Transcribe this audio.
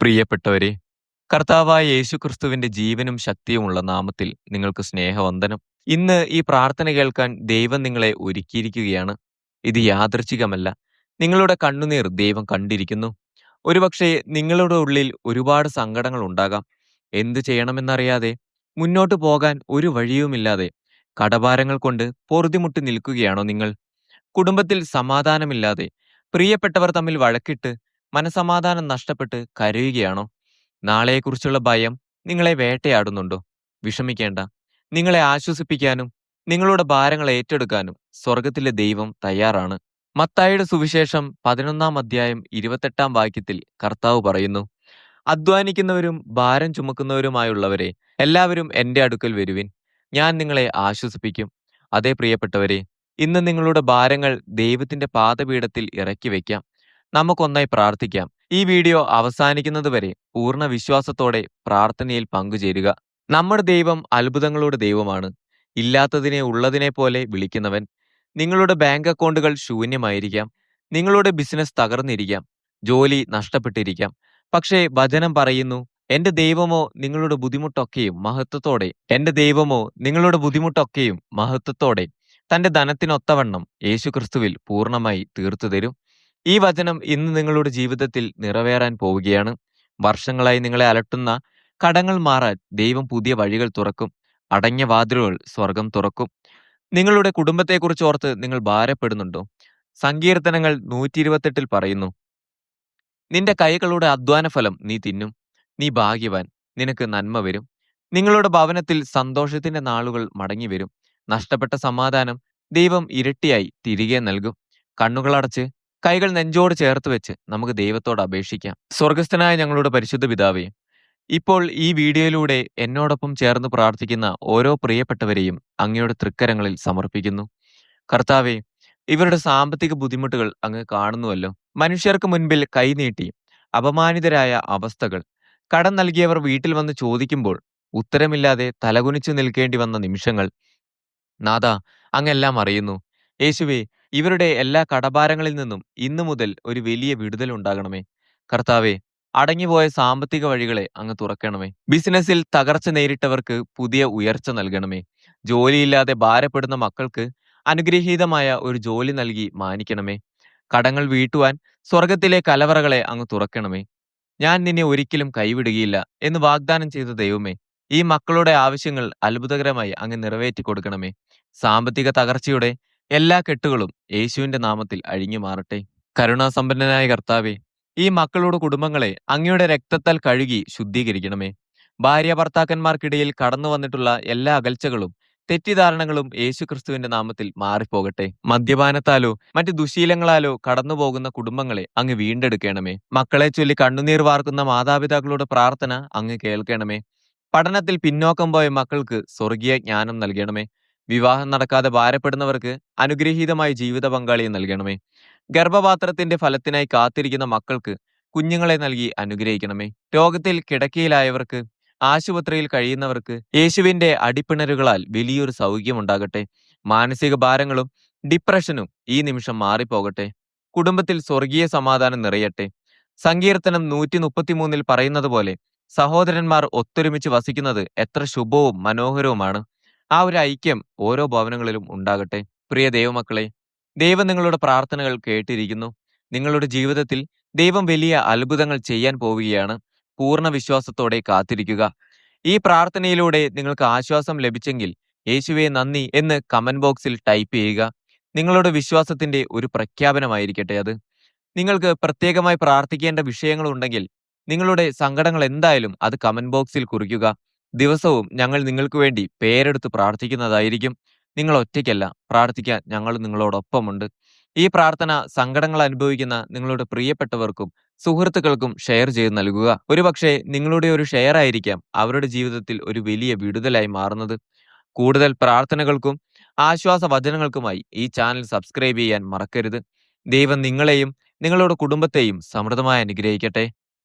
പ്രിയപ്പെട്ടവരെ, കർത്താവായ യേശുക്രിസ്തുവിന്റെ ജീവനും ശക്തിയുമുള്ള നാമത്തിൽ നിങ്ങൾക്ക് സ്നേഹവന്ദനം. ഇന്ന് ഈ പ്രാർത്ഥന കേൾക്കാൻ ദൈവം നിങ്ങളെ ഒരുക്കിയിരിക്കുകയാണ്. ഇത് യാദൃച്ഛികമല്ല. നിങ്ങളുടെ കണ്ണുനീർ ദൈവം കണ്ടിരിക്കുന്നു. ഒരുപക്ഷേ നിങ്ങളുടെ ഉള്ളിൽ ഒരുപാട് സങ്കടങ്ങൾ ഉണ്ടാകാം. എന്തു ചെയ്യണമെന്നറിയാതെ, മുന്നോട്ട് പോകാൻ ഒരു വഴിയുമില്ലാതെ കടഭാരങ്ങൾ കൊണ്ട് പൊറുതിമുട്ടി നിൽക്കുകയാണോ നിങ്ങൾ? കുടുംബത്തിൽ സമാധാനമില്ലാതെ, പ്രിയപ്പെട്ടവർ തമ്മിൽ വഴക്കിട്ട് മനസമാധാനം നഷ്ടപ്പെട്ട് കരയുകയാണോ? നാളെയെക്കുറിച്ചുള്ള ഭയം നിങ്ങളെ വേട്ടയാടുന്നുണ്ടോ? വിഷമിക്കേണ്ട. നിങ്ങളെ ആശ്വസിപ്പിക്കാനും നിങ്ങളുടെ ഭാരങ്ങൾ ഏറ്റെടുക്കാനും സ്വർഗത്തിലെ ദൈവം തയ്യാറാണ്. മത്തായിയുടെ സുവിശേഷം 11 അധ്യായം 28 വാക്യത്തിൽ കർത്താവ് പറയുന്നു, അധ്വാനിക്കുന്നവരും ഭാരം ചുമക്കുന്നവരുമായുള്ളവരെ എല്ലാവരും എന്റെ അടുക്കൽ വരുവിൻ, ഞാൻ നിങ്ങളെ ആശ്വസിപ്പിക്കും. അതേ പ്രിയപ്പെട്ടവരെ, ഇന്ന് നിങ്ങളുടെ ഭാരങ്ങൾ ദൈവത്തിന്റെ പാദപീഠത്തിൽ ഇറക്കി വെക്കാം. നമുക്കൊന്നായി പ്രാർത്ഥിക്കാം. ഈ വീഡിയോ അവസാനിക്കുന്നത് വരെ പൂർണ്ണ വിശ്വാസത്തോടെ പ്രാർത്ഥനയിൽ പങ്കുചേരുക. നമ്മുടെ ദൈവം അത്ഭുതങ്ങളുടെ ദൈവമാണ്. ഇല്ലാത്തതിനെ ഉള്ളതിനെ പോലെ വിളിക്കുന്നവൻ. നിങ്ങളുടെ ബാങ്ക് അക്കൗണ്ടുകൾ ശൂന്യമായിരിക്കാം. നിങ്ങളുടെ ബിസിനസ് തകർന്നിരിക്കാം. ജോലി നഷ്ടപ്പെട്ടിരിക്കാം. പക്ഷേ വചനം പറയുന്നു, എന്റെ ദൈവമോ നിങ്ങളുടെ ബുദ്ധിമുട്ടൊക്കെയും മഹത്വത്തോടെ തന്റെ ധനത്തിനൊത്തവണ്ണം യേശുക്രിസ്തുവിൽ പൂർണ്ണമായി തീർത്തു തരും. ഈ വചനം ഇന്ന് നിങ്ങളുടെ ജീവിതത്തിൽ നിറവേറാൻ പോവുകയാണ്. വർഷങ്ങളായി നിങ്ങളെ അലട്ടുന്ന കടങ്ങൾ മാറാൻ ദൈവം പുതിയ വഴികൾ തുറക്കും. അടഞ്ഞ വാതിലുകൾ സ്വർഗം തുറക്കും. നിങ്ങളുടെ കുടുംബത്തെക്കുറിച്ച് ഓർത്ത് നിങ്ങൾ ഭാരപ്പെടുന്നുണ്ടോ? സങ്കീർത്തനങ്ങൾ 128 പറയുന്നു, നിന്റെ കൈകളുടെ അധ്വാനഫലം നീ തിന്നും. നീ ഭാഗ്യവാൻ, നിനക്ക് നന്മ വരും. നിങ്ങളുടെ ഭവനത്തിൽ സന്തോഷത്തിന്റെ നാളുകൾ മടങ്ങിവരും. നഷ്ടപ്പെട്ട സമാധാനം ദൈവം ഇരട്ടിയായി തിരികെ നൽകും. കണ്ണുകളടച്ച് കൈകൾ നെഞ്ചോട് ചേർത്ത് വെച്ച് നമുക്ക് ദൈവത്തോട് അപേക്ഷിക്കാം. സ്വർഗസ്ഥനായ ഞങ്ങളുടെ പരിശുദ്ധ പിതാവേ, ഇപ്പോൾ ഈ വീഡിയോയിലൂടെ എന്നോടൊപ്പം ചേർന്ന് പ്രാർത്ഥിക്കുന്ന ഓരോ പ്രിയപ്പെട്ടവരെയും അങ്ങയുടെ തൃക്കരങ്ങളിൽ സമർപ്പിക്കുന്നു. കർത്താവെ, ഇവരുടെ സാമ്പത്തിക ബുദ്ധിമുട്ടുകൾ അങ്ങ് കാണുന്നുവല്ലോ. മനുഷ്യർക്ക് മുൻപിൽ കൈനീട്ടി അപമാനിതരായ അവസ്ഥകൾ, കടം നൽകിയവർ വീട്ടിൽ വന്ന് ചോദിക്കുമ്പോൾ ഉത്തരമില്ലാതെ തലകുനിച്ചു നിൽക്കേണ്ടി വന്ന നിമിഷങ്ങൾ, നാഥ, അങ്ങെല്ലാം അറിയുന്നു. യേശുവേ, ഇവരുടെ എല്ലാ കടഭാരങ്ങളിൽ നിന്നും ഇന്നു മുതൽ ഒരു വലിയ വിടുതൽ ഉണ്ടാകണമേ. കർത്താവെ, അടങ്ങിപ്പോയ സാമ്പത്തിക വഴികളെ അങ്ങ് തുറക്കണമേ. ബിസിനസ്സിൽ തകർച്ച നേരിട്ടവർക്ക് പുതിയ ഉയർച്ച നൽകണമേ. ജോലിയില്ലാതെ ഭാരപ്പെടുന്ന മക്കൾക്ക് അനുഗ്രഹീതമായ ഒരു ജോലി നൽകി മാനിക്കണമേ. കടങ്ങൾ വീട്ടുവാൻ സ്വർഗത്തിലെ കലവറകളെ അങ്ങ് തുറക്കണമേ. ഞാൻ നിന്നെ ഒരിക്കലും കൈവിടുകയില്ല എന്ന് വാഗ്ദാനം ചെയ്ത ദൈവമേ, ഈ മക്കളുടെ ആവശ്യങ്ങൾ അത്ഭുതകരമായി അങ്ങ് നിറവേറ്റി കൊടുക്കണമേ. സാമ്പത്തിക തകർച്ചയുടെ എല്ലാ കെട്ടുകളും യേശുവിന്റെ നാമത്തിൽ അഴിഞ്ഞു മാറട്ടെ. കരുണാസമ്പന്നനായ കർത്താവെ, ഈ മക്കളുടെ കുടുംബങ്ങളെ അങ്ങയുടെ രക്തത്താൽ കഴുകി ശുദ്ധീകരിക്കണമേ. ഭാര്യ ഭർത്താക്കന്മാർക്കിടയിൽ കടന്നു വന്നിട്ടുള്ള എല്ലാ അകൽച്ചകളും തെറ്റിദ്ധാരണകളും യേശുക്രിസ്തുവിന്റെ നാമത്തിൽ മാറിപ്പോകട്ടെ. മദ്യപാനത്താലോ മറ്റു ദുശീലങ്ങളാലോ കടന്നുപോകുന്ന കുടുംബങ്ങളെ അങ്ങ് വീണ്ടെടുക്കണമേ. മക്കളെ ചൊല്ലി കണ്ണുനീർ വാർക്കുന്ന മാതാപിതാക്കളുടെ പ്രാർത്ഥന അങ്ങ് കേൾക്കണമേ. പഠനത്തിൽ പിന്നോക്കം പോയ മക്കൾക്ക് സ്വർഗീയ ജ്ഞാനം നൽകണമേ. വിവാഹം നടക്കാതെ ഭാരപ്പെടുന്നവർക്ക് അനുഗ്രഹീതമായ ജീവിത പങ്കാളിയെ നൽകണമേ. ഗർഭപാത്രത്തിന്റെ ഫലത്തിനായി കാത്തിരിക്കുന്ന മക്കൾക്ക് കുഞ്ഞുങ്ങളെ നൽകി അനുഗ്രഹിക്കണമേ. രോഗത്തിൽ കിടക്കയിലായവർക്ക്, ആശുപത്രിയിൽ കഴിയുന്നവർക്ക് യേശുവിന്റെ അടിപ്പിണരുകളാൽ വലിയൊരു സൗഖ്യമുണ്ടാകട്ടെ. മാനസിക ഭാരങ്ങളും ഡിപ്രഷനും ഈ നിമിഷം മാറിപ്പോകട്ടെ. കുടുംബത്തിൽ സ്വർഗീയ സമാധാനം നിറയട്ടെ. സങ്കീർത്തനം 133 പറയുന്നത് പോലെ, സഹോദരന്മാർ ഒത്തൊരുമിച്ച് വസിക്കുന്നത് എത്ര ശുഭവും മനോഹരവുമാണ്. ആ ഒരു ഐക്യം ഓരോ ഭവനങ്ങളിലും ഉണ്ടാകട്ടെ. പ്രിയ ദൈവമക്കളെ, ദൈവം നിങ്ങളുടെ പ്രാർത്ഥനകൾ കേട്ടിരിക്കുന്നു. നിങ്ങളുടെ ജീവിതത്തിൽ ദൈവം വലിയ അത്ഭുതങ്ങൾ ചെയ്യാൻ പോവുകയാണ്. പൂർണ്ണ വിശ്വാസത്തോടെ കാത്തിരിക്കുക. ഈ പ്രാർത്ഥനയിലൂടെ നിങ്ങൾക്ക് ആശ്വാസം ലഭിച്ചെങ്കിൽ യേശുവേ നന്ദി എന്ന് കമന്റ് ബോക്സിൽ ടൈപ്പ് ചെയ്യുക. നിങ്ങളുടെ വിശ്വാസത്തിന്റെ ഒരു പ്രഖ്യാപനമായിരിക്കട്ടെ അത്. നിങ്ങൾക്ക് പ്രത്യേകമായി പ്രാർത്ഥിക്കേണ്ട വിഷയങ്ങളുണ്ടെങ്കിൽ നിങ്ങളുടെ സങ്കടങ്ങൾ എന്തായാലും അത് കമന്റ് ബോക്സിൽ കുറിക്കുക. ദിവസവും ഞങ്ങൾ നിങ്ങൾക്ക് വേണ്ടി പേരെടുത്ത് പ്രാർത്ഥിക്കുന്നതായിരിക്കും. നിങ്ങൾ ഒറ്റയ്ക്കല്ല, പ്രാർത്ഥിക്കാൻ ഞങ്ങൾ നിങ്ങളോടൊപ്പമുണ്ട്. ഈ പ്രാർത്ഥന സങ്കടങ്ങൾ അനുഭവിക്കുന്ന നിങ്ങളുടെ പ്രിയപ്പെട്ടവർക്കും സുഹൃത്തുക്കൾക്കും ഷെയർ ചെയ്ത് നൽകുക. ഒരുപക്ഷെ നിങ്ങളുടെ ഒരു ഷെയർ ആയിരിക്കാം അവരുടെ ജീവിതത്തിൽ ഒരു വലിയ വിടുതലായി മാറുന്നത്. കൂടുതൽ പ്രാർത്ഥനകൾക്കും ആശ്വാസ വചനങ്ങൾക്കുമായി ഈ ചാനൽ സബ്സ്ക്രൈബ് ചെയ്യാൻ മറക്കരുത്. ദൈവം നിങ്ങളെയും നിങ്ങളുടെ കുടുംബത്തെയും സമൃദ്ധമായി അനുഗ്രഹിക്കട്ടെ.